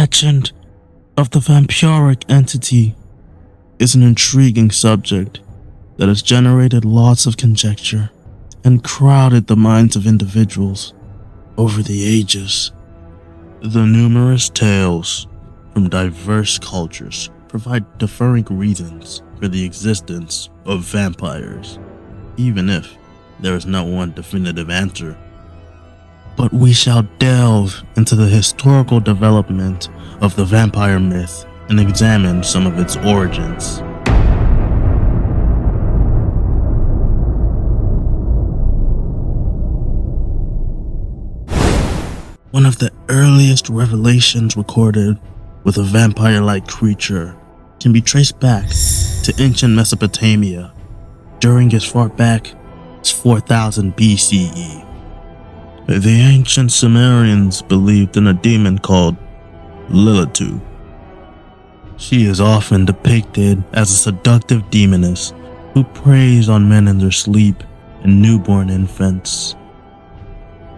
legend of the vampiric entity is an intriguing subject that has generated lots of conjecture and crowded the minds of individuals over the ages. The numerous tales from diverse cultures provide differing reasons for the existence of vampires, even if there is not one definitive answer. But we shall delve into the historical development of the vampire myth and examine some of its origins. One of the earliest revelations recorded with a vampire-like creature can be traced back to ancient Mesopotamia during as far back as 4000 BCE. The ancient Sumerians believed in a demon called Lilitu. She is often depicted as a seductive demoness who preys on men in their sleep and newborn infants.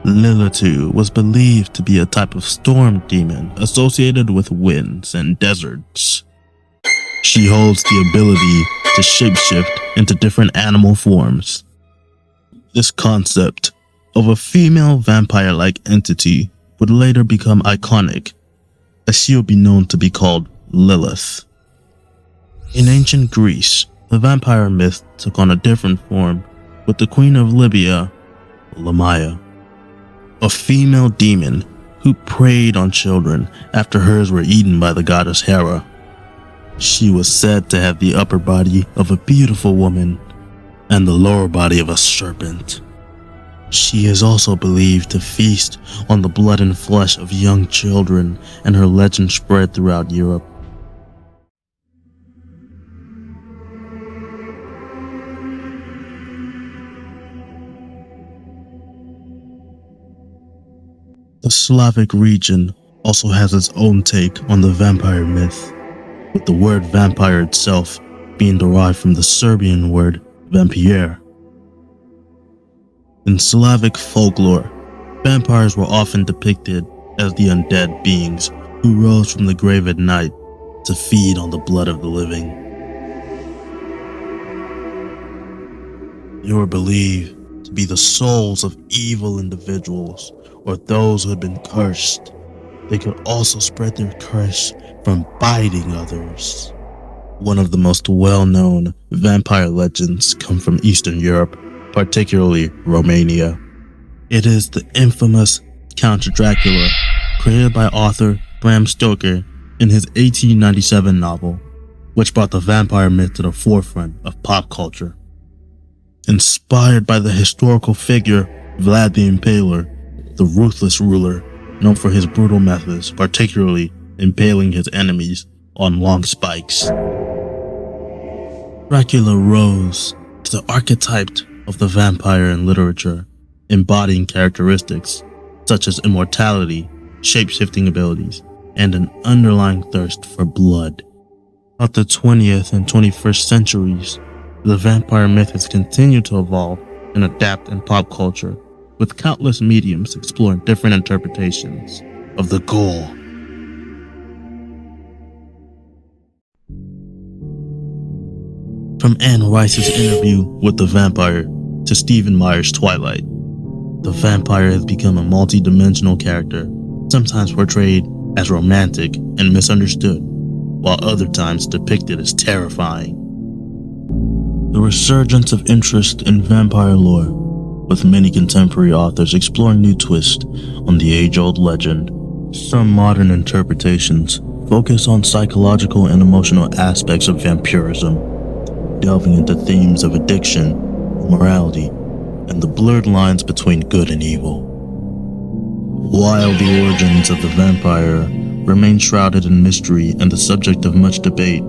Lilitu was believed to be a type of storm demon associated with winds and deserts. She holds the ability to shapeshift into different animal forms. This concept of a female vampire-like entity would later become iconic, as she would be known to be called Lilith. In ancient Greece, the vampire myth took on a different form with the queen of Libya, Lamia, a female demon who preyed on children after hers were eaten by the goddess Hera. She was said to have the upper body of a beautiful woman and the lower body of a serpent. She is also believed to feast on the blood and flesh of young children, and her legend spread throughout Europe. The Slavic region also has its own take on the vampire myth, with the word vampire itself being derived from the Serbian word vampire. In Slavic folklore, vampires were often depicted as the undead beings who rose from the grave at night to feed on the blood of the living. They were believed to be the souls of evil individuals or those who had been cursed. They could also spread their curse from biting others. One of the most well-known vampire legends come from Eastern Europe, particularly Romania. It is the infamous Count Dracula, created by author Bram Stoker in his 1897 novel, which brought the vampire myth to the forefront of pop culture. Inspired by the historical figure Vlad the Impaler, the ruthless ruler known for his brutal methods, particularly impaling his enemies on long spikes. Dracula rose to the archetype of the vampire in literature, embodying characteristics such as immortality, shape-shifting abilities, and an underlying thirst for blood. Throughout the 20th and 21st centuries, the vampire myth has continued to evolve and adapt in pop culture, with countless mediums exploring different interpretations of the goal. From Anne Rice's interview with the vampire to Stephen Meyer's Twilight, the vampire has become a multi-dimensional character, sometimes portrayed as romantic and misunderstood, while other times depicted as terrifying. The resurgence of interest in vampire lore, with many contemporary authors exploring new twists on the age-old legend. Some modern interpretations focus on psychological and emotional aspects of vampirism, delving into themes of addiction, morality, and the blurred lines between good and evil. While the origins of the vampire remain shrouded in mystery and the subject of much debate,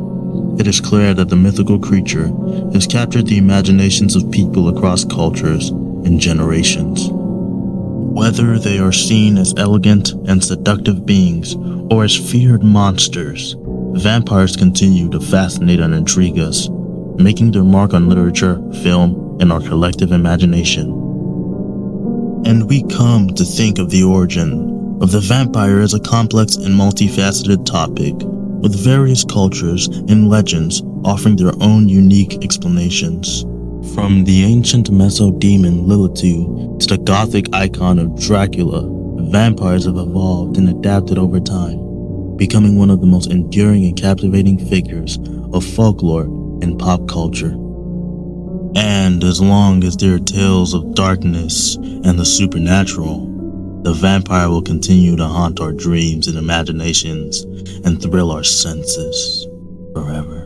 it is clear that the mythical creature has captured the imaginations of people across cultures and generations. Whether they are seen as elegant and seductive beings or as feared monsters, vampires continue to fascinate and intrigue us, making their mark on literature, film, and our collective imagination. And we come to think of the origin The vampire is a complex and multifaceted topic, with various cultures and legends offering their own unique explanations. From the ancient Meso-demon Lilith to the gothic icon of Dracula, vampires have evolved and adapted over time, becoming one of the most enduring and captivating figures of folklore and pop culture. And as long as there are tales of darkness and the supernatural, the vampire will continue to haunt our dreams and imaginations and thrill our senses forever.